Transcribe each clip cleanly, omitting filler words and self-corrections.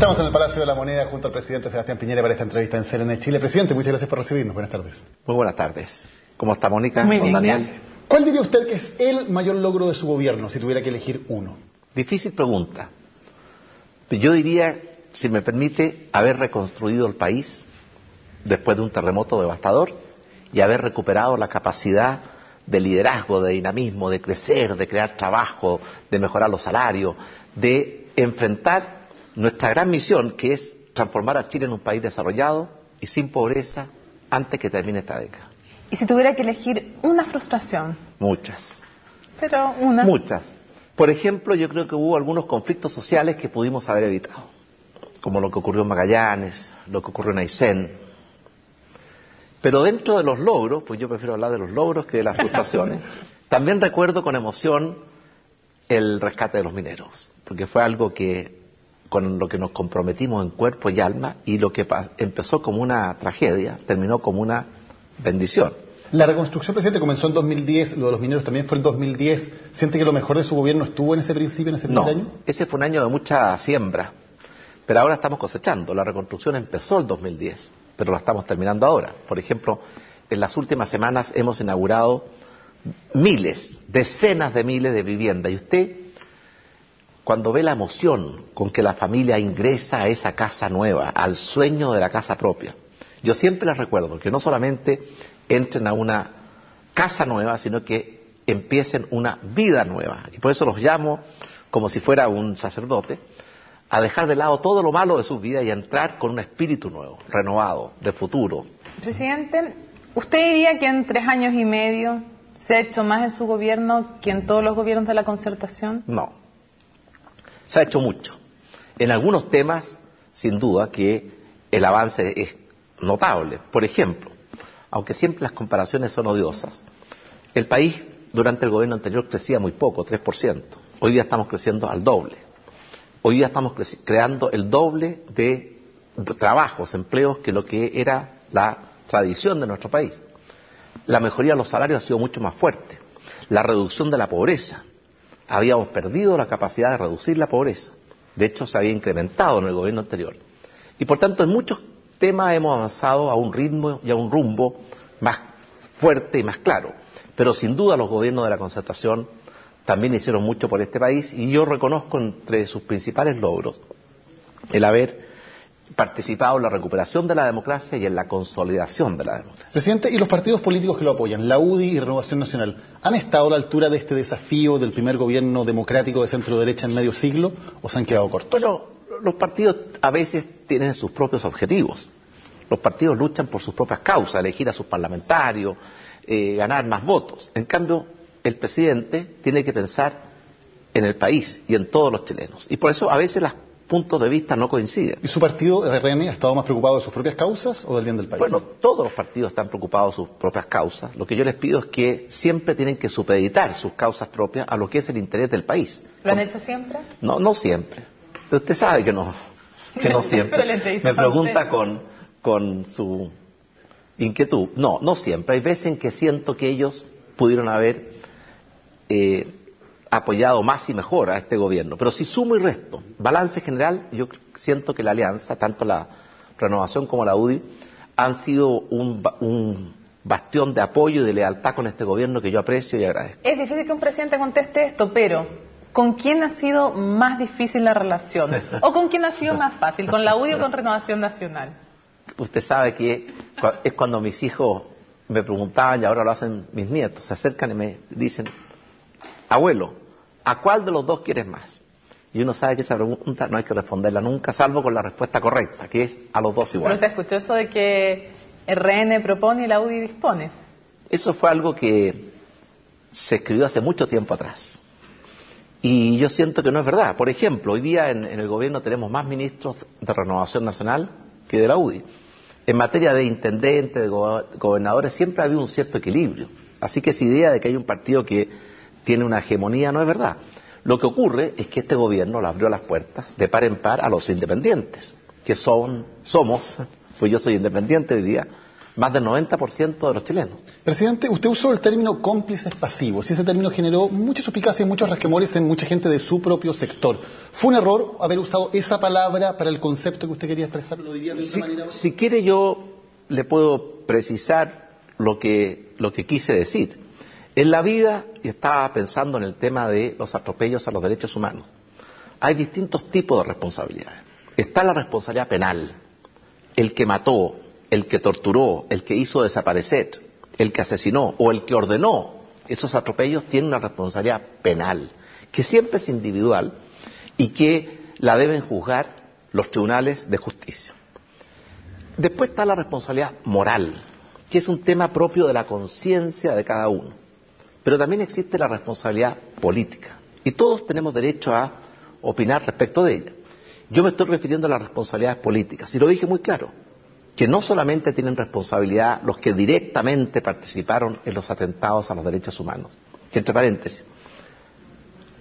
Estamos en el Palacio de la Moneda junto al presidente Sebastián Piñera para esta entrevista en CNN Chile. Presidente, muchas gracias por recibirnos. Buenas tardes. Muy buenas tardes. ¿Cómo está Mónica? Muy bien, Daniel. gracias. ¿Cuál diría usted que es el mayor logro de su gobierno, si tuviera que elegir uno? Difícil pregunta. Yo diría, si me permite, haber reconstruido el país después de un terremoto devastador y haber recuperado la capacidad de liderazgo, de dinamismo, de crecer, de crear trabajo, de mejorar los salarios, de enfrentar nuestra gran misión, que es transformar a Chile en un país desarrollado y sin pobreza antes que termine esta década. Y si tuviera que elegir una frustración. Muchas. Pero una. Muchas. Por ejemplo, yo creo que hubo algunos conflictos sociales que pudimos haber evitado, como lo que ocurrió en Magallanes, lo que ocurrió en Aysén. Pero dentro de los logros, pues yo prefiero hablar de los logros que de las frustraciones, también recuerdo con emoción el rescate de los mineros, porque fue algo que con lo que nos comprometimos en cuerpo y alma, y lo que empezó como una tragedia, terminó como una bendición. La reconstrucción, presidente, comenzó en 2010, lo de los mineros también fue en 2010. ¿Siente que lo mejor de su gobierno estuvo en ese principio, en ese primer año? Ese fue un año de mucha siembra, pero ahora estamos cosechando. La reconstrucción empezó el 2010, pero la estamos terminando ahora. Por ejemplo, en las últimas semanas hemos inaugurado miles, decenas de miles de viviendas, y usted, cuando ve la emoción con que la familia ingresa a esa casa nueva, al sueño de la casa propia, yo siempre les recuerdo que no solamente entren a una casa nueva, sino que empiecen una vida nueva. Y por eso los llamo, como si fuera un sacerdote, a dejar de lado todo lo malo de sus vidas y a entrar con un espíritu nuevo, renovado, de futuro. Presidente, ¿usted diría que en 3 años y medio se ha hecho más en su gobierno que en todos los gobiernos de la Concertación? No. Se ha hecho mucho. En algunos temas, sin duda, que el avance es notable. Por ejemplo, aunque siempre las comparaciones son odiosas, el país durante el gobierno anterior crecía muy poco, 3%. Hoy día estamos creciendo al doble. Hoy día estamos creando el doble de trabajos, empleos, que lo que era la tradición de nuestro país. La mejoría de los salarios ha sido mucho más fuerte. La reducción de la pobreza. Habíamos perdido la capacidad de reducir la pobreza. De hecho, se había incrementado en el gobierno anterior. Y por tanto, en muchos temas hemos avanzado a un ritmo y a un rumbo más fuerte y más claro. Pero sin duda los gobiernos de la Concertación también hicieron mucho por este país, y yo reconozco entre sus principales logros el haber participado en la recuperación de la democracia y en la consolidación de la democracia. Presidente, ¿y los partidos políticos que lo apoyan, la UDI y Renovación Nacional, han estado a la altura de este desafío del primer gobierno democrático de centro-derecha en medio siglo, o se han quedado cortos? Bueno, los partidos a veces tienen sus propios objetivos. Los partidos luchan por sus propias causas, elegir a sus parlamentarios, ganar más votos. En cambio, el presidente tiene que pensar en el país y en todos los chilenos. Y por eso a veces los puntos de vista no coinciden. ¿Y su partido, RN, ha estado más preocupado de sus propias causas o del bien del país? Bueno, todos los partidos están preocupados de sus propias causas. Lo que yo les pido es que siempre tienen que supeditar sus causas propias a lo que es el interés del país. ¿Lo han hecho siempre? No, no siempre. Usted sabe que no siempre. Me pregunta con su inquietud. No, no siempre. Hay veces en que siento que ellos pudieron haber apoyado más y mejor a este gobierno. Pero si sumo y resto, balance general, yo siento que la alianza, tanto la Renovación como la UDI, han sido un bastión de apoyo y de lealtad con este gobierno que yo aprecio y agradezco. Es difícil que un presidente conteste esto, pero ¿con quién ha sido más difícil la relación? ¿O con quién ha sido más fácil? ¿Con la UDI o con Renovación Nacional? Usted sabe que es cuando mis hijos me preguntaban, y ahora lo hacen mis nietos, se acercan y me dicen: abuelo, ¿a cuál de los dos quieres más? Y uno sabe que esa pregunta no hay que responderla nunca, salvo con la respuesta correcta, que es a los dos igual. ¿Pero usted escuchó eso de que RN propone y la UDI dispone? Eso fue algo que se escribió hace mucho tiempo atrás. Y yo siento que no es verdad. Por ejemplo, hoy día en el gobierno tenemos más ministros de Renovación Nacional que de la UDI. En materia de intendentes, de gobernadores, siempre ha habido un cierto equilibrio. Así que esa idea de que hay un partido que tiene una hegemonía no es verdad. Lo que ocurre es que este gobierno le abrió las puertas de par en par a los independientes, que somos, pues yo soy independiente hoy día, más del 90% de los chilenos. Presidente, usted usó el término cómplices pasivos y ese término generó mucha suspicacia y muchos resquemores en mucha gente de su propio sector. ¿Fue un error haber usado esa palabra para el concepto que usted quería expresar? ¿Lo diría de otra manera? Si quiere yo le puedo precisar lo que quise decir. En la vida, y estaba pensando en el tema de los atropellos a los derechos humanos, hay distintos tipos de responsabilidades. Está la responsabilidad penal, el que mató, el que torturó, el que hizo desaparecer, el que asesinó o el que ordenó esos atropellos tiene una responsabilidad penal, que siempre es individual y que la deben juzgar los tribunales de justicia. Después está la responsabilidad moral, que es un tema propio de la conciencia de cada uno. Pero también existe la responsabilidad política y todos tenemos derecho a opinar respecto de ella. Yo me estoy refiriendo a las responsabilidades políticas y lo dije muy claro, que no solamente tienen responsabilidad los que directamente participaron en los atentados a los derechos humanos, que entre paréntesis,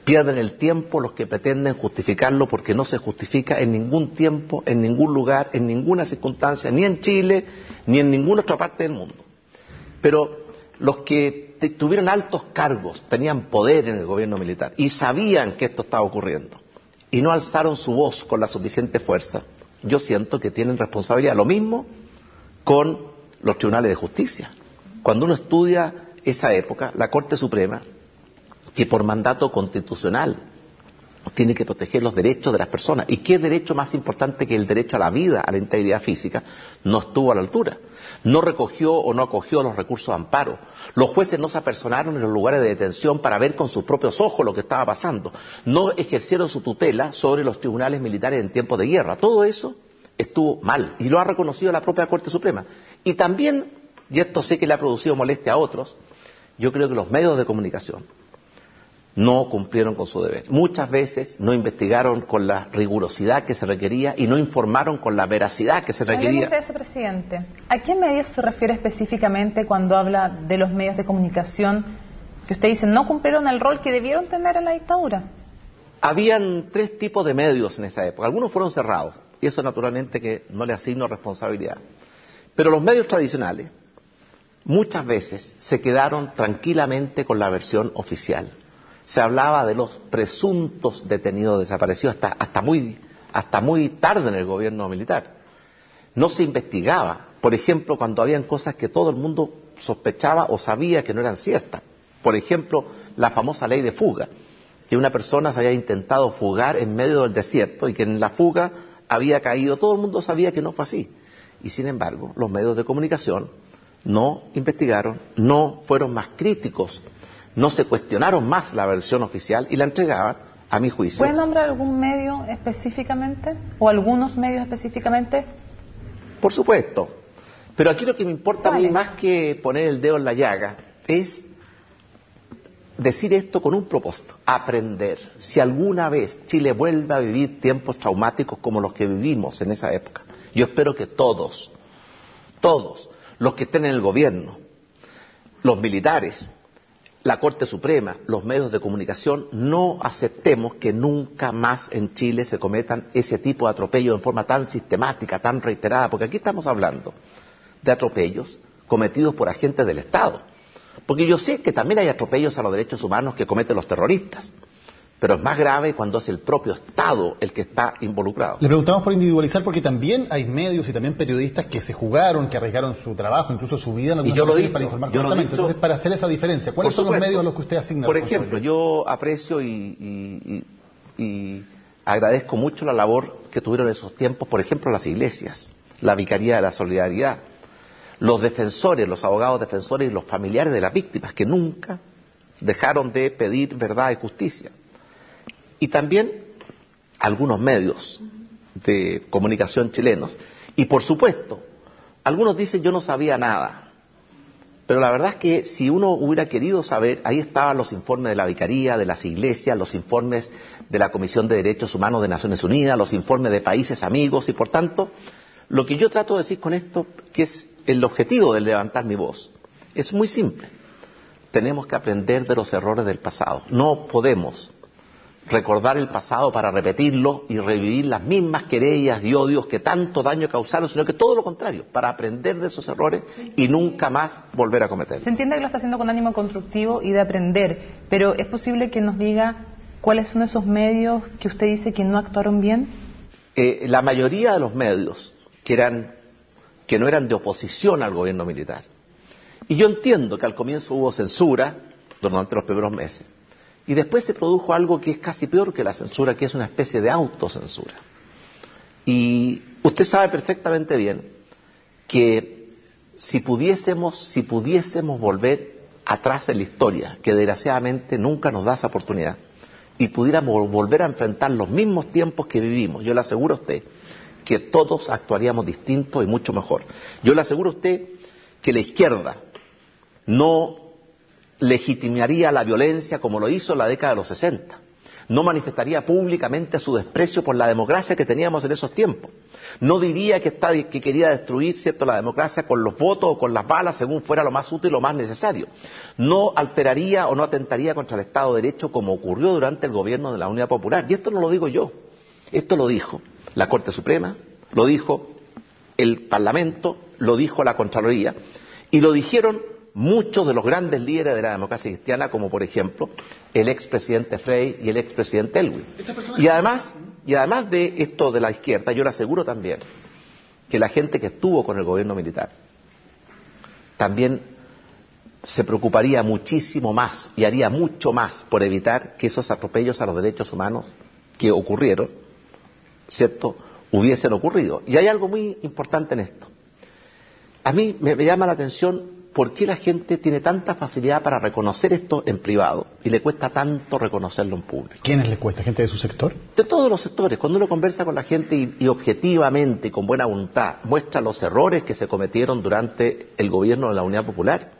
pierden el tiempo los que pretenden justificarlo porque no se justifica en ningún tiempo, en ningún lugar, en ninguna circunstancia, ni en Chile, ni en ninguna otra parte del mundo. Pero los que tuvieron altos cargos, tenían poder en el gobierno militar y sabían que esto estaba ocurriendo y no alzaron su voz con la suficiente fuerza, yo siento que tienen responsabilidad. Lo mismo con los tribunales de justicia. Cuando uno estudia esa época, la Corte Suprema, que por mandato constitucional tiene que proteger los derechos de las personas, y qué derecho más importante que el derecho a la vida, a la integridad física, no estuvo a la altura. No recogió o no acogió los recursos de amparo. Los jueces no se apersonaron en los lugares de detención para ver con sus propios ojos lo que estaba pasando. No ejercieron su tutela sobre los tribunales militares en tiempos de guerra. Todo eso estuvo mal y lo ha reconocido la propia Corte Suprema. Y también, y esto sé que le ha producido molestia a otros, yo creo que los medios de comunicación no cumplieron con su deber. Muchas veces no investigaron con la rigurosidad que se requería y no informaron con la veracidad que se requería. Hablemos de eso, presidente. ¿A qué medios se refiere específicamente cuando habla de los medios de comunicación que usted dice no cumplieron el rol que debieron tener en la dictadura? Habían tres tipos de medios en esa época. Algunos fueron cerrados y eso naturalmente que no le asigno responsabilidad. Pero los medios tradicionales muchas veces se quedaron tranquilamente con la versión oficial. Se hablaba de los presuntos detenidos desaparecidos hasta muy tarde en el gobierno militar. No se investigaba, por ejemplo, cuando habían cosas que todo el mundo sospechaba o sabía que no eran ciertas. Por ejemplo, la famosa ley de fuga, que una persona se había intentado fugar en medio del desierto y que en la fuga había caído. Todo el mundo sabía que no fue así. Y sin embargo, los medios de comunicación no investigaron, no fueron más críticos, no se cuestionaron más la versión oficial y la entregaban, a mi juicio. ¿Puede nombrar algún medio específicamente o algunos medios específicamente? Por supuesto, pero aquí lo que me importa a mí más que poner el dedo en la llaga es decir esto con un propósito, aprender. Si alguna vez Chile vuelve a vivir tiempos traumáticos como los que vivimos en esa época, yo espero que todos los que estén en el gobierno, los militares, la Corte Suprema, los medios de comunicación, no aceptemos que nunca más en Chile se cometan ese tipo de atropellos en forma tan sistemática, tan reiterada, porque aquí estamos hablando de atropellos cometidos por agentes del Estado. Porque yo sé que también hay atropellos a los derechos humanos que cometen los terroristas, pero es más grave cuando es el propio Estado el que está involucrado. Le preguntamos por individualizar porque también hay medios y también periodistas que se jugaron, que arriesgaron su trabajo, incluso su vida en algunas ocasiones para informar correctamente. Entonces, para hacer esa diferencia, ¿cuáles son los medios a los que usted asigna? Por ejemplo, yo aprecio y agradezco mucho la labor que tuvieron en esos tiempos, por ejemplo, las iglesias, la Vicaría de la Solidaridad, los defensores, los abogados defensores y los familiares de las víctimas, que nunca dejaron de pedir verdad y justicia. Y también algunos medios de comunicación chilenos. Y por supuesto, algunos dicen yo no sabía nada. Pero la verdad es que si uno hubiera querido saber, ahí estaban los informes de la Vicaría, de las iglesias, los informes de la Comisión de Derechos Humanos de Naciones Unidas, los informes de países amigos. Y por tanto, lo que yo trato de decir con esto, que es el objetivo de levantar mi voz, es muy simple. Tenemos que aprender de los errores del pasado. No podemos recordar el pasado para repetirlo y revivir las mismas querellas y odios que tanto daño causaron, sino que todo lo contrario, para aprender de esos errores y nunca más volver a cometerlos. Se entiende que lo está haciendo con ánimo constructivo y de aprender, pero ¿es posible que nos diga cuáles son esos medios que usted dice que no actuaron bien? La mayoría de los medios que no eran de oposición al gobierno militar, y yo entiendo que al comienzo hubo censura durante los primeros meses, y después se produjo algo que es casi peor que la censura, que es una especie de autocensura. Y usted sabe perfectamente bien que si pudiésemos volver atrás en la historia, que desgraciadamente nunca nos da esa oportunidad, y pudiéramos volver a enfrentar los mismos tiempos que vivimos, yo le aseguro a usted que todos actuaríamos distinto y mucho mejor. Yo le aseguro a usted que la izquierda no legitimaría la violencia como lo hizo en la década de los 60. No manifestaría públicamente su desprecio por la democracia que teníamos en esos tiempos. No diría que quería destruir, ¿cierto?, la democracia con los votos o con las balas según fuera lo más útil o más necesario. No alteraría o no atentaría contra el Estado de Derecho como ocurrió durante el gobierno de la Unidad Popular. Y esto no lo digo yo. Esto lo dijo la Corte Suprema, lo dijo el Parlamento, lo dijo la Contraloría y lo dijeron muchos de los grandes líderes de la democracia cristiana, como por ejemplo el expresidente Frey y el expresidente Elwin. Y además de esto de la izquierda, yo le aseguro también que la gente que estuvo con el gobierno militar también se preocuparía muchísimo más y haría mucho más por evitar que esos atropellos a los derechos humanos que ocurrieron, ¿cierto?, hubiesen ocurrido. Y hay algo muy importante en esto. A mí me llama la atención por qué la gente tiene tanta facilidad para reconocer esto en privado y le cuesta tanto reconocerlo en público. ¿Quiénes le cuesta? ¿Gente de su sector? De todos los sectores. Cuando uno conversa con la gente y objetivamente y con buena voluntad muestra los errores que se cometieron durante el gobierno de la Unidad Popular.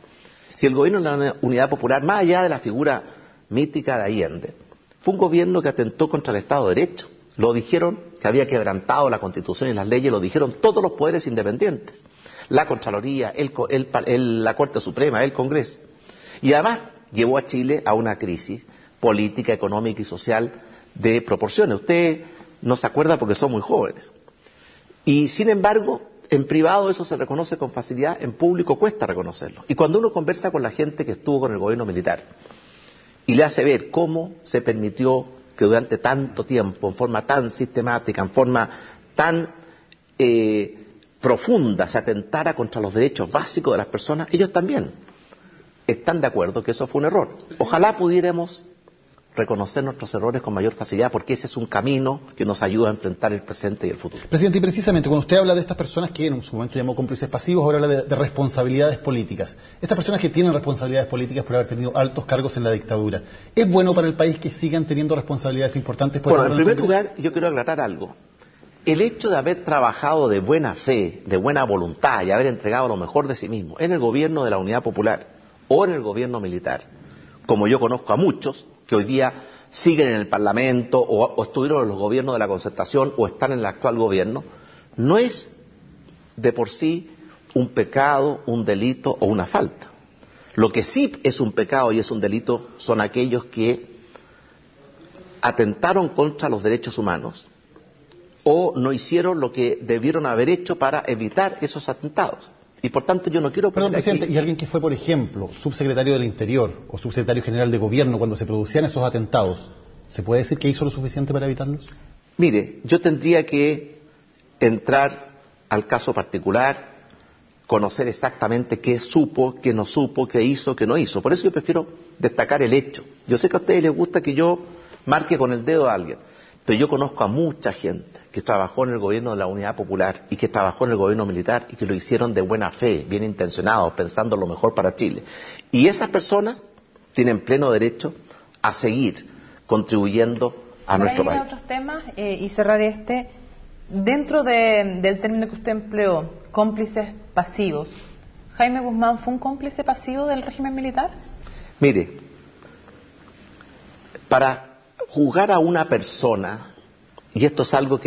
Si el gobierno de la Unidad Popular, más allá de la figura mítica de Allende, fue un gobierno que atentó contra el Estado de Derecho. Lo dijeron que había quebrantado la Constitución y las leyes, lo dijeron todos los poderes independientes. La Contraloría, la Corte Suprema, el Congreso. Y además llevó a Chile a una crisis política, económica y social de proporciones. Usted no se acuerda porque son muy jóvenes. Y sin embargo, en privado eso se reconoce con facilidad, en público cuesta reconocerlo. Y cuando uno conversa con la gente que estuvo con el gobierno militar y le hace ver cómo se permitió que durante tanto tiempo, en forma tan sistemática, en forma tan profunda, se atentara contra los derechos básicos de las personas, ellos también están de acuerdo que eso fue un error. Ojalá pudiéramos reconocer nuestros errores con mayor facilidad, porque ese es un camino que nos ayuda a enfrentar el presente y el futuro. Presidente, y precisamente cuando usted habla de estas personas que en su momento llamó cómplices pasivos, ahora habla de responsabilidades políticas. Estas personas que tienen responsabilidades políticas por haber tenido altos cargos en la dictadura, ¿es bueno para el país que sigan teniendo responsabilidades importantes? Bueno, en primer lugar, yo quiero aclarar algo. El hecho de haber trabajado de buena fe, de buena voluntad y haber entregado lo mejor de sí mismo en el gobierno de la Unidad Popular o en el gobierno militar, como yo conozco a muchos que hoy día siguen en el Parlamento o estuvieron en los gobiernos de la Concertación o están en el actual gobierno, no es de por sí un pecado, un delito o una falta. Lo que sí es un pecado y es un delito son aquellos que atentaron contra los derechos humanos o no hicieron lo que debieron haber hecho para evitar esos atentados. Y por tanto yo no quiero... Perdón, presidente, ¿y alguien que fue, por ejemplo, subsecretario del Interior o subsecretario general de Gobierno cuando se producían esos atentados, ¿se puede decir que hizo lo suficiente para evitarlos? Mire, yo tendría que entrar al caso particular, conocer exactamente qué supo, qué no supo, qué hizo, qué no hizo. Por eso yo prefiero destacar el hecho. Yo sé que a ustedes les gusta que yo marque con el dedo a alguien, pero yo conozco a mucha gente que trabajó en el gobierno de la Unidad Popular y que trabajó en el gobierno militar y que lo hicieron de buena fe, bien intencionados, pensando lo mejor para Chile. Y esas personas tienen pleno derecho a seguir contribuyendo a nuestro país. Otros temas, y cerrar este, dentro del término que usted empleó, cómplices pasivos, ¿Jaime Guzmán fue un cómplice pasivo del régimen militar? Mire, para juzgar a una persona, y esto es algo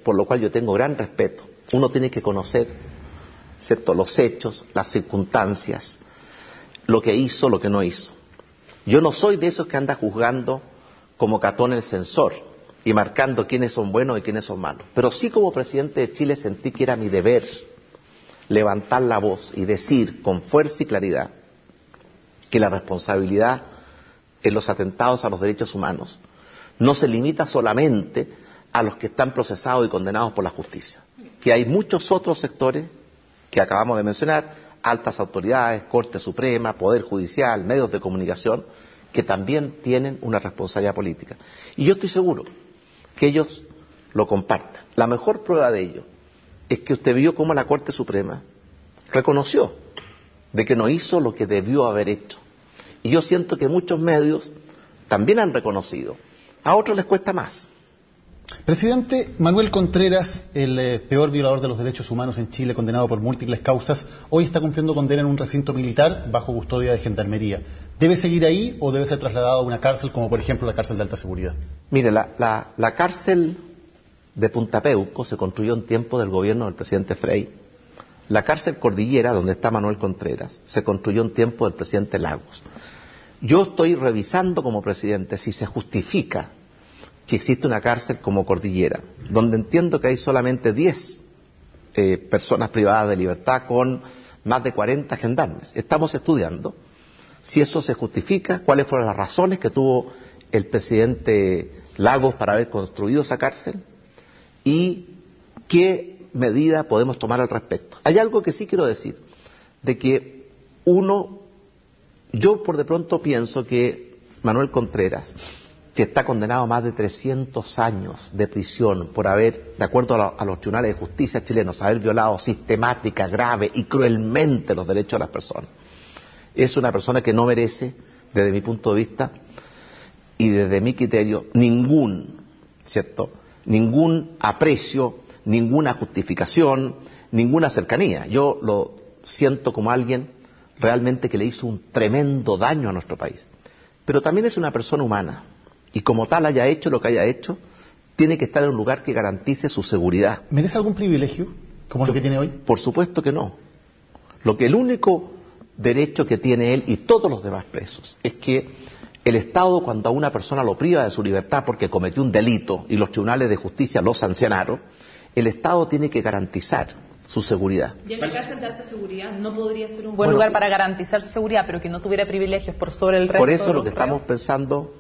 por lo cual yo tengo gran respeto, uno tiene que conocer, ¿cierto?, los hechos, las circunstancias, lo que hizo, lo que no hizo. Yo no soy de esos que anda juzgando como Catón el censor y marcando quiénes son buenos y quiénes son malos. Pero sí, como presidente de Chile, sentí que era mi deber levantar la voz y decir con fuerza y claridad que la responsabilidad en los atentados a los derechos humanos no se limita solamente a los que están procesados y condenados por la justicia, que hay muchos otros sectores que acabamos de mencionar, altas autoridades, Corte Suprema, Poder Judicial, medios de comunicación, que también tienen una responsabilidad política. Y yo estoy seguro que ellos lo comparten. La mejor prueba de ello es que usted vio cómo la Corte Suprema reconoció de que no hizo lo que debió haber hecho. Y yo siento que muchos medios también han reconocido. A otros les cuesta más. Presidente, Manuel Contreras, el peor violador de los derechos humanos en Chile, condenado por múltiples causas, hoy está cumpliendo condena en un recinto militar bajo custodia de Gendarmería. ¿Debe seguir ahí o debe ser trasladado a una cárcel, como por ejemplo la cárcel de alta seguridad? Mire, la cárcel de Punta Peuco se construyó en tiempo del gobierno del presidente Frei. La cárcel Cordillera, donde está Manuel Contreras, se construyó en tiempo del presidente Lagos. Yo estoy revisando como presidente si se justifica que existe una cárcel como Cordillera, donde entiendo que hay solamente 10 personas privadas de libertad con más de 40 gendarmes. Estamos estudiando si eso se justifica, cuáles fueron las razones que tuvo el presidente Lagos para haber construido esa cárcel y qué medida podemos tomar al respecto. Hay algo que sí quiero decir, de que yo por de pronto pienso que Manuel Contreras, que está condenado a más de 300 años de prisión por haber, de acuerdo a los tribunales de justicia chilenos, haber violado sistemática, grave y cruelmente los derechos de las personas, es una persona que no merece, desde mi punto de vista y desde mi criterio, ningún aprecio, ninguna justificación, ninguna cercanía. Yo lo siento como alguien realmente que le hizo un tremendo daño a nuestro país. Pero también es una persona humana. Y como tal haya hecho lo que haya hecho, tiene que estar en un lugar que garantice su seguridad. ¿Merece algún privilegio como lo que tiene hoy? Por supuesto que no. El único derecho que tiene él y todos los demás presos es que el Estado, cuando a una persona lo priva de su libertad porque cometió un delito y los tribunales de justicia lo sancionaron, el Estado tiene que garantizar su seguridad. Y en la cárcel de alta seguridad no podría ser un buen lugar para garantizar su seguridad, pero que no tuviera privilegios por sobre el resto. Por eso lo que estamos pensando,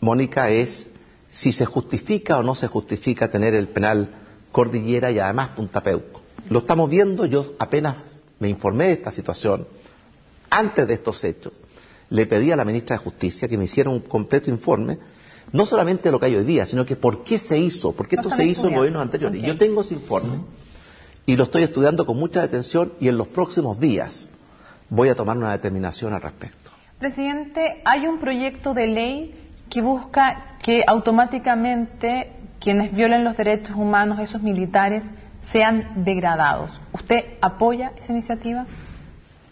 Mónica, es si se justifica o no se justifica tener el penal Cordillera y además Punta Peuco. Lo estamos viendo, yo apenas me informé de esta situación. Antes de estos hechos, le pedí a la ministra de Justicia que me hiciera un completo informe, no solamente de lo que hay hoy día, sino que por qué se hizo, porque esto se hizo en gobiernos anteriores. Okay. Yo tengo ese informe y lo estoy estudiando con mucha atención y en los próximos días voy a tomar una determinación al respecto. Presidente, hay un proyecto de ley que busca que automáticamente quienes violen los derechos humanos, esos militares, sean degradados. ¿Usted apoya esa iniciativa?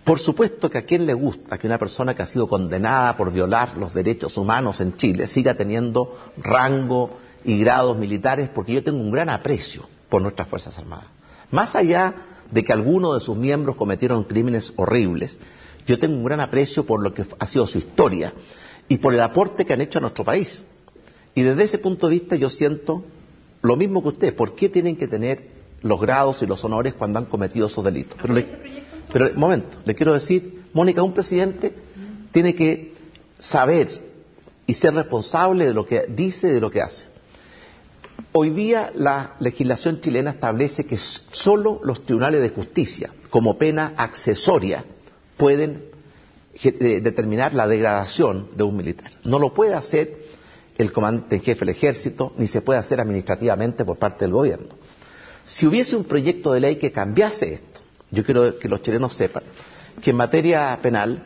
Por supuesto que a quien le gusta que una persona que ha sido condenada por violar los derechos humanos en Chile siga teniendo rango y grados militares, porque yo tengo un gran aprecio por nuestras Fuerzas Armadas. Más allá de que algunos de sus miembros cometieron crímenes horribles, yo tengo un gran aprecio por lo que ha sido su historia y por el aporte que han hecho a nuestro país. Y desde ese punto de vista yo siento lo mismo que usted. ¿Por qué tienen que tener los grados y los honores cuando han cometido esos delitos? Pero, un momento, le quiero decir, Mónica, un presidente tiene que saber y ser responsable de lo que dice y de lo que hace. Hoy día la legislación chilena establece que solo los tribunales de justicia, como pena accesoria, pueden determinar la degradación de un militar. No lo puede hacer el comandante en jefe del ejército, ni se puede hacer administrativamente por parte del gobierno. Si hubiese un proyecto de ley que cambiase esto, yo quiero que los chilenos sepan que en materia penal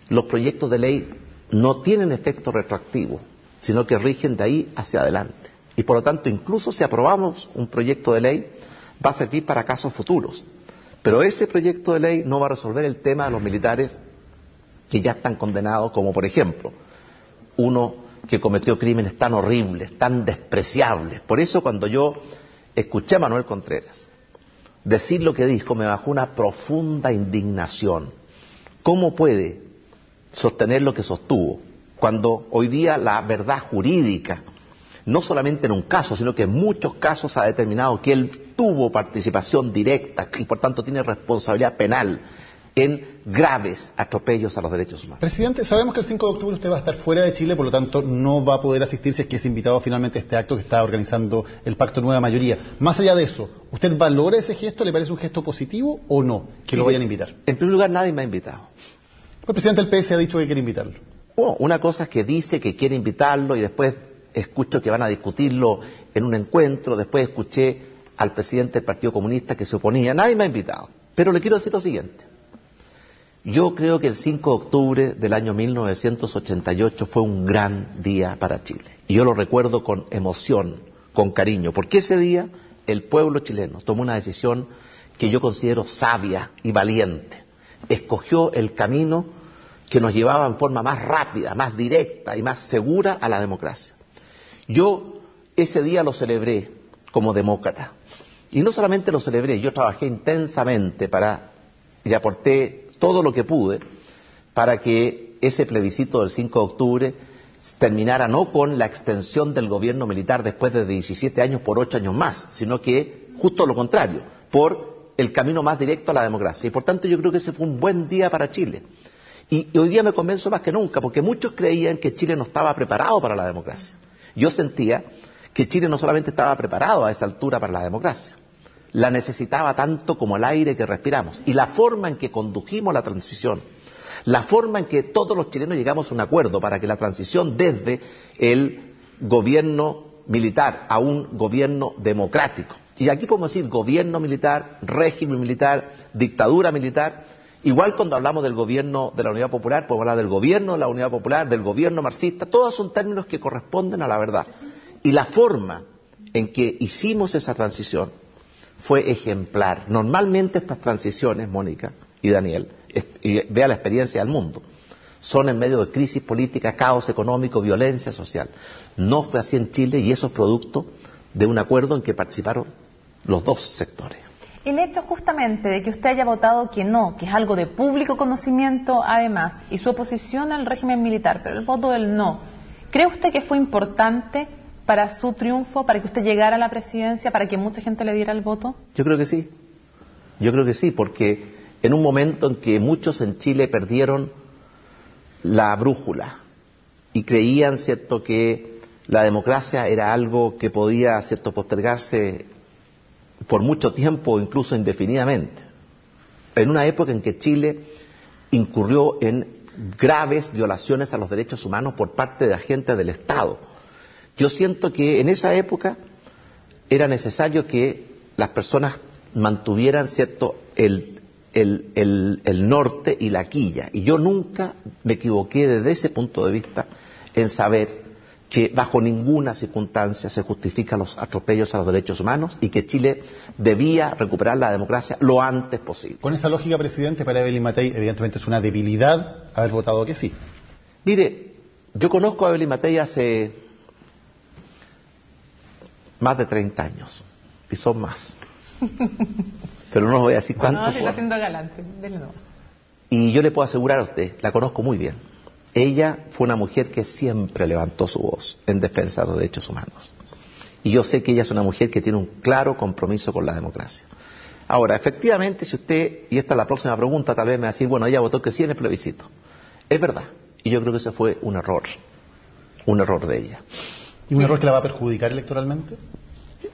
los proyectos de ley no tienen efecto retroactivo, sino que rigen de ahí hacia adelante. Y por lo tanto, incluso si aprobamos un proyecto de ley, va a servir para casos futuros. Pero ese proyecto de ley no va a resolver el tema de los militares que ya están condenados, como por ejemplo, uno que cometió crímenes tan horribles, tan despreciables. Por eso cuando yo escuché a Manuel Contreras decir lo que dijo, me bajó una profunda indignación. ¿Cómo puede sostener lo que sostuvo cuando hoy día la verdad jurídica, no solamente en un caso, sino que en muchos casos ha determinado que él tuvo participación directa y por tanto tiene responsabilidad penal en graves atropellos a los derechos humanos. Presidente, sabemos que el 5 de octubre usted va a estar fuera de Chile, por lo tanto no va a poder asistir si es que es invitado finalmente a este acto que está organizando el Pacto Nueva Mayoría. Más allá de eso, ¿usted valora ese gesto? ¿Le parece un gesto positivo o no que lo vayan a invitar? En primer lugar, nadie me ha invitado. El presidente del PS ha dicho que quiere invitarlo. Bueno, una cosa es que dice que quiere invitarlo y después escucho que van a discutirlo en un encuentro, después escuché al presidente del Partido Comunista que se oponía. Nadie me ha invitado. Pero le quiero decir lo siguiente. Yo creo que el 5 de octubre del año 1988 fue un gran día para Chile. Y yo lo recuerdo con emoción, con cariño, porque ese día el pueblo chileno tomó una decisión que yo considero sabia y valiente. Escogió el camino que nos llevaba en forma más rápida, más directa y más segura a la democracia. Yo ese día lo celebré como demócrata. Y no solamente lo celebré, yo trabajé intensamente y aporté todo lo que pude para que ese plebiscito del 5 de octubre terminara no con la extensión del gobierno militar después de 17 años por 8 años más, sino que justo lo contrario, por el camino más directo a la democracia. Y por tanto yo creo que ese fue un buen día para Chile. Y hoy día me convenzo más que nunca, porque muchos creían que Chile no estaba preparado para la democracia. Yo sentía que Chile no solamente estaba preparado a esa altura para la democracia, la necesitaba tanto como el aire que respiramos. Y la forma en que condujimos la transición, la forma en que todos los chilenos llegamos a un acuerdo para que la transición desde el gobierno militar a un gobierno democrático, y aquí podemos decir gobierno militar, régimen militar, dictadura militar, igual cuando hablamos del gobierno de la Unidad Popular, podemos hablar del gobierno de la Unidad Popular, del gobierno marxista, todos son términos que corresponden a la verdad. Y la forma en que hicimos esa transición fue ejemplar. Normalmente estas transiciones, Mónica y Daniel, y vea la experiencia del mundo, son en medio de crisis política, caos económico, violencia social. No fue así en Chile y eso es producto de un acuerdo en que participaron los dos sectores. El hecho justamente de que usted haya votado que no, que es algo de público conocimiento además, y su oposición al régimen militar, pero el voto del no, ¿cree usted que fue importante para su triunfo, para que usted llegara a la presidencia, para que mucha gente le diera el voto? Yo creo que sí. Yo creo que sí, porque en un momento en que muchos en Chile perdieron la brújula y creían, cierto, que la democracia era algo que podía, cierto, postergarse por mucho tiempo o incluso indefinidamente. En una época en que Chile incurrió en graves violaciones a los derechos humanos por parte de agentes del Estado. Yo siento que en esa época era necesario que las personas mantuvieran, cierto, el norte y la quilla. Y yo nunca me equivoqué desde ese punto de vista en saber que bajo ninguna circunstancia se justifican los atropellos a los derechos humanos y que Chile debía recuperar la democracia lo antes posible. Con esa lógica, presidente, para Evelyn Matei, evidentemente es una debilidad haber votado que sí. Mire, yo conozco a Evelyn Matei hace más de 30 años, y son más. Pero no voy a decir cuántos. No, se está haciendo galante, denle no. Y yo le puedo asegurar a usted, la conozco muy bien. Ella fue una mujer que siempre levantó su voz en defensa de los derechos humanos. Y yo sé que ella es una mujer que tiene un claro compromiso con la democracia. Ahora, efectivamente, si usted, y esta es la próxima pregunta, tal vez me va a decir, bueno, ella votó que sí en el plebiscito. Es verdad. Y yo creo que ese fue un error de ella. ¿Y un error que la va a perjudicar electoralmente?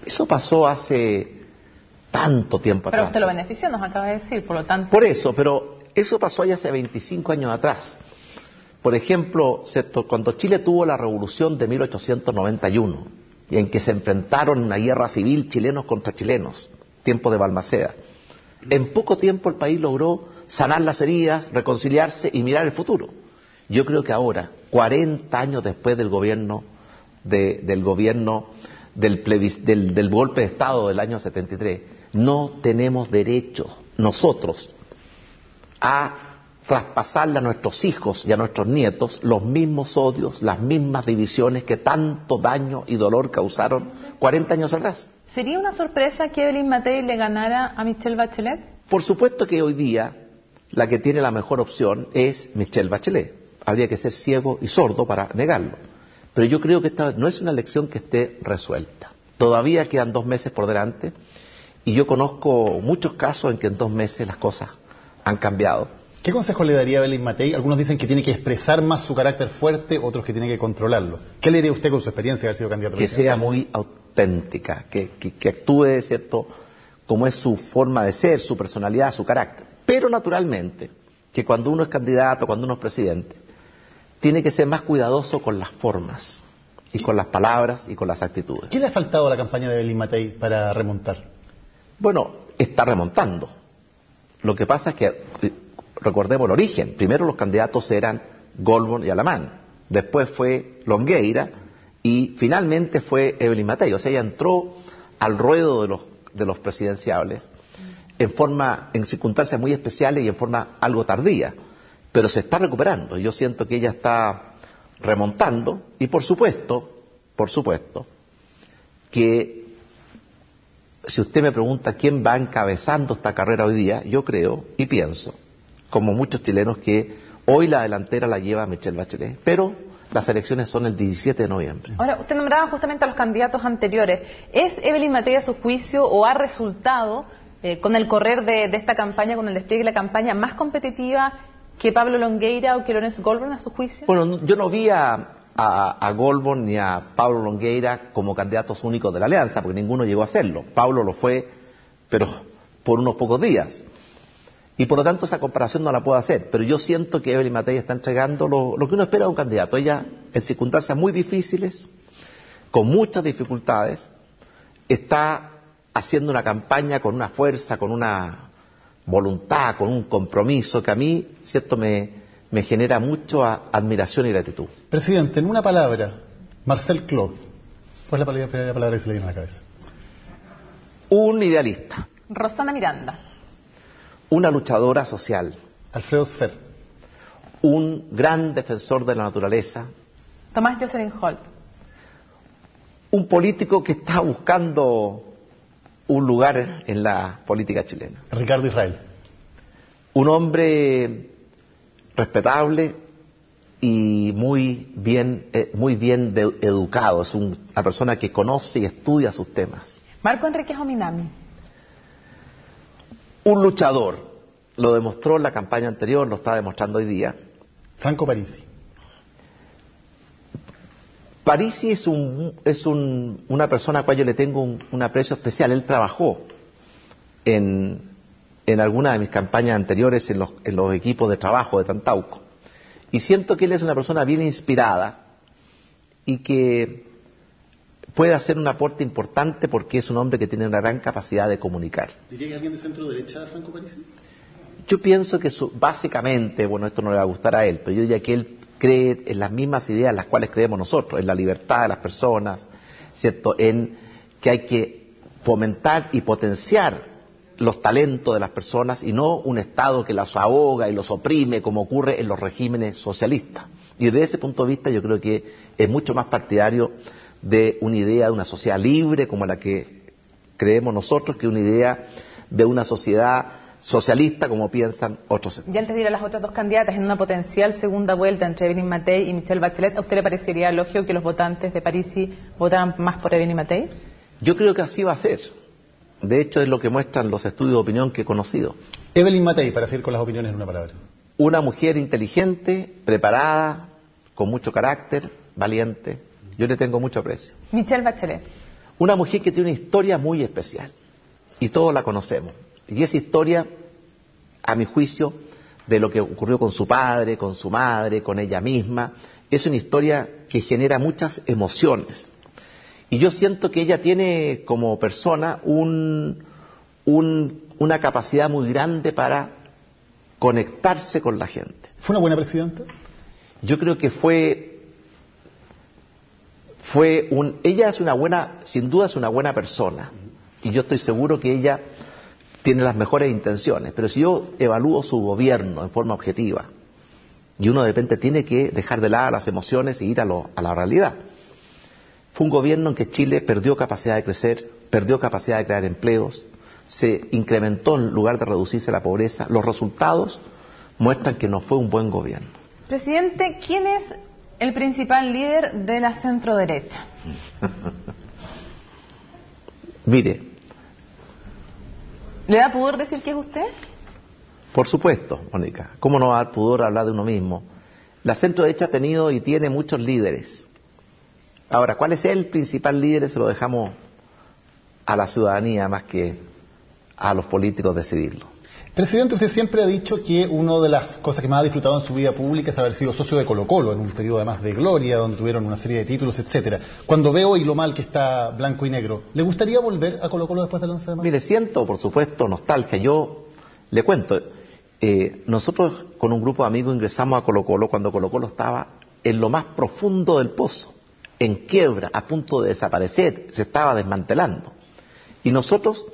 Eso pasó hace tanto tiempo atrás. Pero usted lo benefició, nos acaba de decir, por lo tanto... Por eso, pero eso pasó ya hace 25 años atrás. Por ejemplo, ¿cierto? Cuando Chile tuvo la revolución de 1891, en que se enfrentaron en una guerra civil chilenos contra chilenos, tiempo de Balmaceda, en poco tiempo el país logró sanar las heridas, reconciliarse y mirar el futuro. Yo creo que ahora, 40 años después del del golpe de Estado del año 73, no tenemos derecho nosotros a traspasarle a nuestros hijos y a nuestros nietos los mismos odios, las mismas divisiones que tanto daño y dolor causaron 40 años atrás. ¿Sería una sorpresa que Evelyn Matei le ganara a Michelle Bachelet? Por supuesto que hoy día la que tiene la mejor opción es Michelle Bachelet. habría que ser ciego y sordo para negarlo. Pero yo creo que esta no es una elección que esté resuelta. Todavía quedan 2 meses por delante y yo conozco muchos casos en que en 2 meses las cosas han cambiado. ¿Qué consejo le daría a Evelyn Matei? Algunos dicen que tiene que expresar más su carácter fuerte, otros que tiene que controlarlo. ¿Qué le diría usted con su experiencia de haber sido candidato? Que sea muy auténtica, que actúe, ¿cierto?, como es su forma de ser, su personalidad, su carácter. Pero naturalmente, que cuando uno es candidato, cuando uno es presidente, tiene que ser más cuidadoso con las formas, y con las palabras, y con las actitudes. ¿Qué le ha faltado a la campaña de Evelyn Matei para remontar? Bueno, está remontando. Lo que pasa es que, recordemos el origen, primero los candidatos eran Goldborn y Alamán, después fue Longueira, y finalmente fue Evelyn Matei. O sea, ella entró al ruedo de los presidenciables en circunstancias muy especiales y en forma algo tardía, pero se está recuperando. Yo siento que ella está remontando y por supuesto que si usted me pregunta quién va encabezando esta carrera hoy día, yo creo y pienso, como muchos chilenos, que hoy la delantera la lleva Michelle Bachelet, pero las elecciones son el 17 de noviembre. Ahora, usted nombraba justamente a los candidatos anteriores. ¿Es Evelyn Matei, a su juicio, o ha resultado, con el correr de esta campaña, con el despliegue de la campaña, más competitiva que Pablo Longueira o que Lorenz Goldborn, a su juicio? Bueno, yo no vi a Goldborn ni a Pablo Longueira como candidatos únicos de la alianza, porque ninguno llegó a hacerlo. Pablo lo fue, pero por unos pocos días. Y por lo tanto esa comparación no la puedo hacer, pero yo siento que Evelyn Matei está entregando lo que uno espera de un candidato. Ella, en circunstancias muy difíciles, con muchas dificultades, está haciendo una campaña con una fuerza, con una voluntad, con un compromiso que a mí, cierto, me genera mucha admiración y gratitud. Presidente, en una palabra, Marcel Claude, ¿cuál es la primera palabra que se le viene a la cabeza? Un idealista. Rosana Miranda. Una luchadora social. Alfredo Sfer. Un gran defensor de la naturaleza. Tomás Jocelyn Holt. Un político que está buscando un lugar en la política chilena. Ricardo Israel. Un hombre respetable y muy bien educado. Es una persona que conoce y estudia sus temas. Marco Enríquez Ominami. Un luchador, lo demostró en la campaña anterior, lo está demostrando hoy día. Franco Parisi. Parisi es una persona a la cual yo le tengo un aprecio especial. Él trabajó en alguna de mis campañas anteriores en los equipos de trabajo de Tantauco. Y siento que él es una persona bien inspirada y que puede hacer un aporte importante porque es un hombre que tiene una gran capacidad de comunicar. ¿Diría que alguien de centro derecha, Franco Parisi? Yo pienso que básicamente, bueno, esto no le va a gustar a él, pero yo diría que él cree en las mismas ideas en las cuales creemos nosotros, en la libertad de las personas, ¿cierto?, en que hay que fomentar y potenciar los talentos de las personas y no un Estado que los ahoga y los oprime como ocurre en los regímenes socialistas. Y desde ese punto de vista yo creo que es mucho más partidario de una idea de una sociedad libre como la que creemos nosotros que una idea de una sociedad socialista como piensan otros sectores. Y antes de ir a las otras dos candidatas, en una potencial segunda vuelta entre Evelyn Matei y Michelle Bachelet, ¿a usted le parecería lógico que los votantes de Parisi votaran más por Evelyn Matei? Yo creo que así va a ser. De hecho, es lo que muestran los estudios de opinión que he conocido. Evelyn Matei, para seguir con las opiniones en una palabra. Una mujer inteligente, preparada, con mucho carácter, valiente. Yo le tengo mucho aprecio. Michelle Bachelet. Una mujer que tiene una historia muy especial. Y todos la conocemos. Y esa historia, a mi juicio, de lo que ocurrió con su padre, con su madre, con ella misma, es una historia que genera muchas emociones. Y yo siento que ella tiene como persona una capacidad muy grande para conectarse con la gente. ¿Fue una buena presidenta? Yo creo que ella es sin duda es una buena persona. Y yo estoy seguro que ella tiene las mejores intenciones. Pero si yo evalúo su gobierno en forma objetiva, y uno de repente tiene que dejar de lado las emociones e ir a la realidad. Fue un gobierno en que Chile perdió capacidad de crecer, perdió capacidad de crear empleos, se incrementó en lugar de reducirse la pobreza. Los resultados muestran que no fue un buen gobierno. Presidente, ¿quién es el principal líder de la centroderecha? Mire. ¿Le da pudor decir que es usted? Por supuesto, Mónica. ¿Cómo no va a dar pudor hablar de uno mismo? La centroderecha ha tenido y tiene muchos líderes. Ahora, ¿cuál es el principal líder? Se lo dejamos a la ciudadanía más que a los políticos decidirlo. Presidente, usted siempre ha dicho que una de las cosas que más ha disfrutado en su vida pública es haber sido socio de Colo-Colo, en un periodo además de gloria, donde tuvieron una serie de títulos, etcétera. Cuando veo hoy lo mal que está blanco y negro, ¿le gustaría volver a Colo-Colo después del 11 de marzo? Mire, siento, por supuesto, nostalgia. Yo le cuento, nosotros con un grupo de amigos ingresamos a Colo-Colo cuando Colo-Colo estaba en lo más profundo del pozo, en quiebra, a punto de desaparecer, se estaba desmantelando. Y nosotros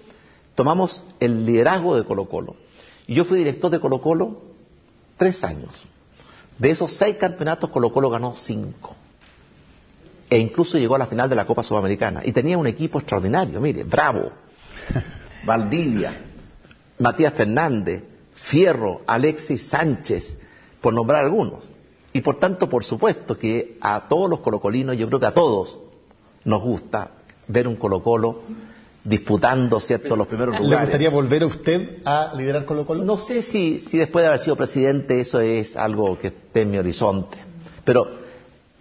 tomamos el liderazgo de Colo-Colo. Y yo fui director de Colo-Colo 3 años. De esos 6 campeonatos, Colo-Colo ganó 5. E incluso llegó a la final de la Copa Sudamericana. Y tenía un equipo extraordinario, mire, Bravo, Valdivia, Matías Fernández, Fierro, Alexis Sánchez, por nombrar algunos. Y por tanto, por supuesto que a todos los colocolinos, yo creo que a todos nos gusta ver un Colo-Colo disputando, ¿cierto?, los primeros lugares. ¿Le gustaría volver a usted a liderar Colo-Colo? No sé si después de haber sido presidente eso es algo que esté en mi horizonte. Pero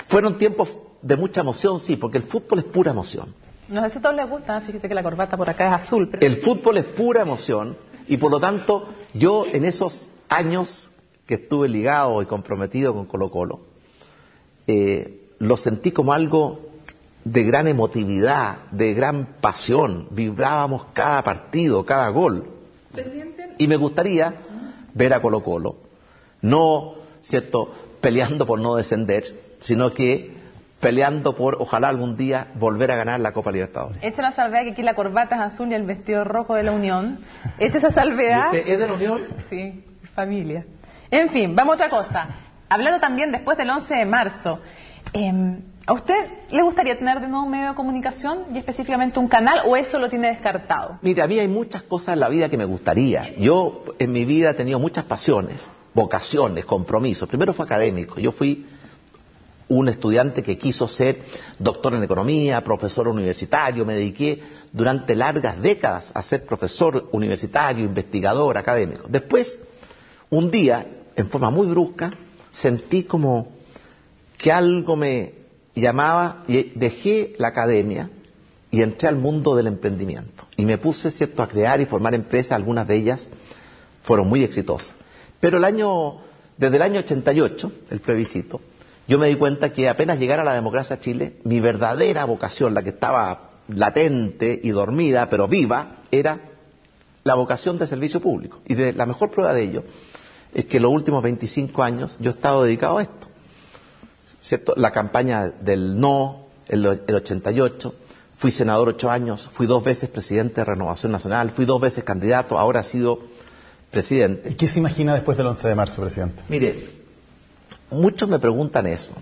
fueron tiempos de mucha emoción, sí, porque el fútbol es pura emoción. No sé si a todos les gusta, fíjese que la corbata por acá es azul. Pero... El fútbol es pura emoción y por lo tanto yo en esos años que estuve ligado y comprometido con Colo-Colo, lo sentí como algo de gran emotividad, de gran pasión. Vibrábamos cada partido, cada gol. Presidente. Y me gustaría ver a Colo-Colo, no, ¿cierto?, peleando por no descender, sino que peleando por, ojalá algún día, volver a ganar la Copa Libertadores. Echa la salvedad que aquí la corbata es azul y el vestido rojo de la Unión. Echa esa salvedad. ¿Es de la Unión? Sí, familia. En fin, vamos a otra cosa. Hablando también después del 11 de marzo, ¿a usted le gustaría tener de nuevo un medio de comunicación y específicamente un canal o eso lo tiene descartado? Mira, a mí hay muchas cosas en la vida que me gustaría. Yo en mi vida he tenido muchas pasiones, vocaciones, compromisos. Primero fue académico. Yo fui un estudiante que quiso ser doctor en economía, profesor universitario. Me dediqué durante largas décadas a ser profesor universitario, investigador, académico. Después, un día, en forma muy brusca, sentí como que algo me llamaba y dejé la academia y entré al mundo del emprendimiento. Y me puse, ¿cierto?, a crear y formar empresas, algunas de ellas fueron muy exitosas. Pero desde el año 88, el plebiscito, yo me di cuenta que apenas llegara la democracia a Chile, mi verdadera vocación, la que estaba latente y dormida, pero viva, era la vocación de servicio público. Y la mejor prueba de ello es que los últimos 25 años yo he estado dedicado a esto. ¿Cierto? La campaña del no, el 88, fui senador 8 años, fui 2 veces presidente de Renovación Nacional, fui 2 veces candidato, ahora he sido presidente. ¿Y qué se imagina después del 11 de marzo, presidente? Mire, muchos me preguntan eso.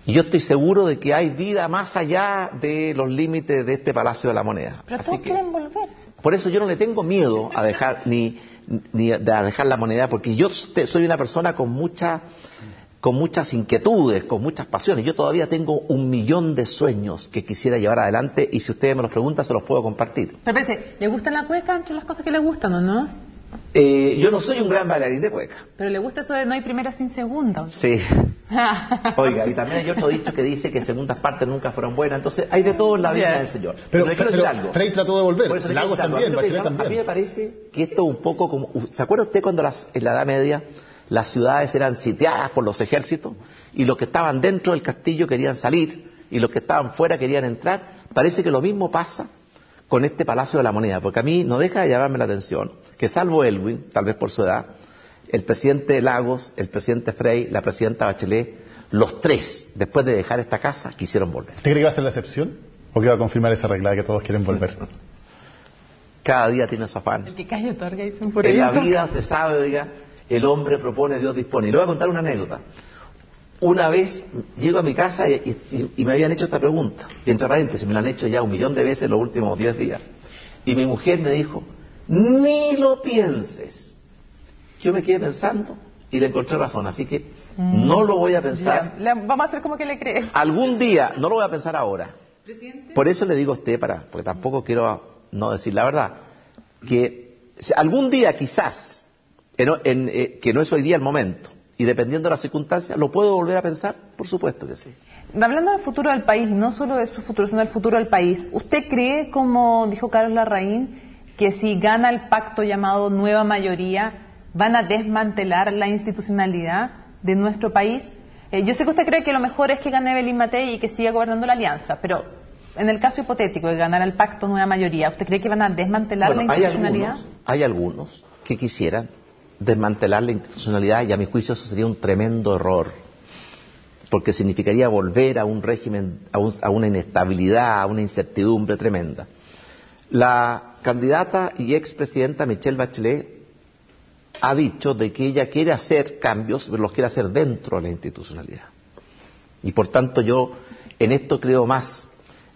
Y yo estoy seguro de que hay vida más allá de los límites de este Palacio de la Moneda. Pero todos quieren volver. Por eso yo no le tengo miedo a dejar ni a dejar la moneda, porque yo soy una persona con muchas inquietudes, con muchas pasiones. Yo todavía tengo 1.000.000 de sueños que quisiera llevar adelante y si ustedes me los preguntan se los puedo compartir. Pero pensé, ¿le gusta la cueca entre las cosas que le gustan o no? Yo no soy un gran bailarín de cueca. Pero le gusta eso de no hay primera sin segunda. Sí. Oiga, y también hay otro dicho que dice que segundas partes nunca fueron buenas. Entonces hay de todo en la vida del Señor. Pero Frei trató de volver, Lagos también, Bachelet también. A mí me parece que esto es un poco como... ¿Se acuerda usted cuando en la Edad Media las ciudades eran sitiadas por los ejércitos y los que estaban dentro del castillo querían salir y los que estaban fuera querían entrar? Parece que lo mismo pasa con este Palacio de la Moneda, porque a mí no deja de llamarme la atención que salvo Elwin, tal vez por su edad, el presidente Lagos, el presidente Frei, la presidenta Bachelet, los 3, después de dejar esta casa, quisieron volver. ¿Usted cree que va a ser la excepción o que va a confirmar esa regla de que todos quieren volver? Cada día tiene su afán. El que calle otorga, dicen por ahí. En la vida, usted sabe, oiga, el hombre propone, Dios dispone. Y le voy a contar una anécdota. Una vez llego a mi casa y me habían hecho esta pregunta, y entre paréntesis me la han hecho ya 1.000.000 de veces en los últimos 10 días. Y mi mujer me dijo, ni lo pienses. Yo me quedé pensando y le encontré razón, así que no lo voy a pensar. Vamos a hacer como que le crees. Algún día, no lo voy a pensar ahora. Presidente. Por eso le digo a usted, porque tampoco quiero no decir la verdad, que algún día quizás, que no es hoy día el momento, y dependiendo de las circunstancias, ¿lo puedo volver a pensar? Por supuesto que sí. Hablando del futuro del país, y no solo de su futuro, sino del futuro del país, ¿usted cree, como dijo Carlos Larraín, que si gana el pacto llamado Nueva Mayoría, van a desmantelar la institucionalidad de nuestro país? Yo sé que usted cree que lo mejor es que gane Evelyn Matei y que siga gobernando la alianza, pero en el caso hipotético de ganar el pacto Nueva Mayoría, ¿usted cree que van a desmantelar la institucionalidad? Hay algunos que quisieran desmantelar la institucionalidad, y a mi juicio eso sería un tremendo error, porque significaría volver a un régimen, a una inestabilidad, a una incertidumbre tremenda. La candidata y expresidenta Michelle Bachelet ha dicho de que ella quiere hacer cambios, pero los quiere hacer dentro de la institucionalidad. Y por tanto yo en esto creo más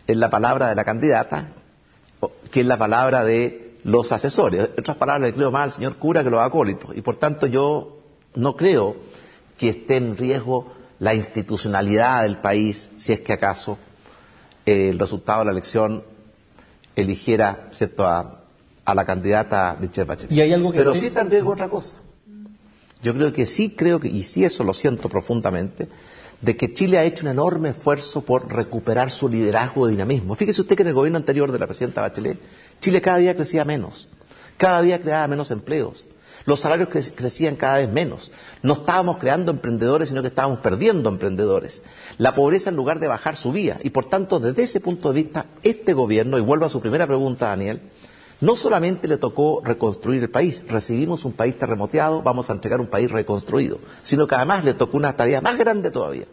en la palabra de la candidata que en la palabra de los asesores. En otras palabras, le creo más al señor cura que los acólitos. Y por tanto yo no creo que esté en riesgo la institucionalidad del país, si es que acaso el resultado de la elección eligiera, ¿cierto?, a la candidata Michelle Bachelet. ¿Y hay algo que pero sí está en riesgo otra cosa. Yo creo que, y sí eso lo siento profundamente, de que Chile ha hecho un enorme esfuerzo por recuperar su liderazgo de dinamismo. Fíjese usted que en el gobierno anterior de la presidenta Bachelet, Chile cada día crecía menos, cada día creaba menos empleos, los salarios crecían cada vez menos, no estábamos creando emprendedores, sino que estábamos perdiendo emprendedores. La pobreza en lugar de bajar subía, y por tanto desde ese punto de vista, este gobierno, y vuelvo a su primera pregunta, Daniel, no solamente le tocó reconstruir el país, recibimos un país terremoteado, vamos a entregar un país reconstruido, sino que además le tocó una tarea más grande todavía,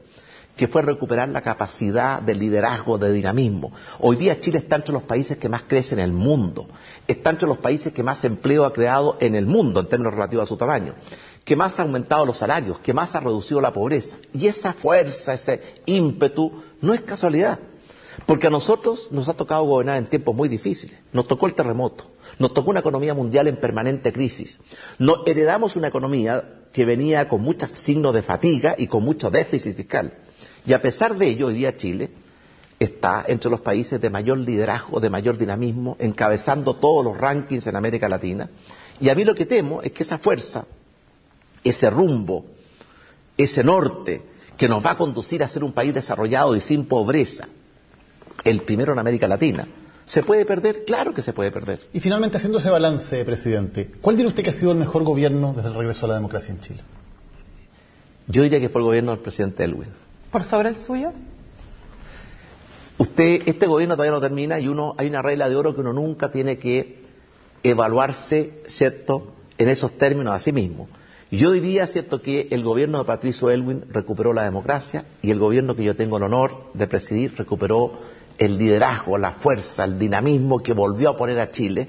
que fue recuperar la capacidad de liderazgo, de dinamismo. Hoy día Chile está entre los países que más crecen en el mundo, está entre los países que más empleo ha creado en el mundo, en términos relativos a su tamaño, que más ha aumentado los salarios, que más ha reducido la pobreza. Y esa fuerza, ese ímpetu, no es casualidad. Porque a nosotros nos ha tocado gobernar en tiempos muy difíciles. Nos tocó el terremoto, nos tocó una economía mundial en permanente crisis. Nos heredamos una economía que venía con muchos signos de fatiga y con mucho déficit fiscal. Y a pesar de ello, hoy día Chile está entre los países de mayor liderazgo, de mayor dinamismo, encabezando todos los rankings en América Latina. Y a mí lo que temo es que esa fuerza, ese rumbo, ese norte, que nos va a conducir a ser un país desarrollado y sin pobreza, el primero en América Latina, ¿se puede perder? Claro que se puede perder. Y finalmente, haciendo ese balance, presidente, ¿cuál diría usted que ha sido el mejor gobierno desde el regreso a la democracia en Chile? Yo diría que fue el gobierno del presidente Elwin. ¿Por sobre el suyo? Este gobierno todavía no termina, y hay una regla de oro que uno nunca tiene que evaluarse, ¿cierto?, en esos términos a sí mismo. Yo diría, ¿cierto?, que el gobierno de Patricio Elwin recuperó la democracia, y el gobierno que yo tengo el honor de presidir recuperó el liderazgo, la fuerza, el dinamismo que volvió a poner a Chile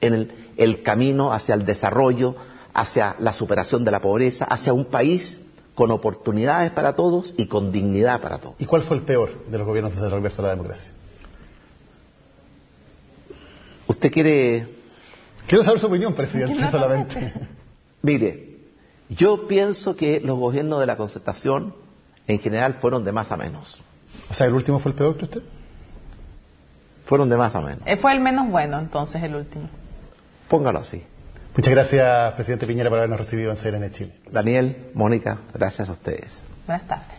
en el camino hacia el desarrollo, hacia la superación de la pobreza, hacia un país con oportunidades para todos y con dignidad para todos. ¿Y cuál fue el peor de los gobiernos desde el regreso a la democracia? ¿Usted quiere...? Quiero saber su opinión, presidente, solamente. Mire, yo pienso que los gobiernos de la Concertación en general fueron de más a menos. O sea, ¿el último fue el peor que usted? Fueron de más a menos. Fue el menos bueno, entonces, el último. Póngalo así. Muchas gracias, presidente Piñera, por habernos recibido en CNN Chile. Daniel, Mónica, gracias a ustedes. Buenas tardes.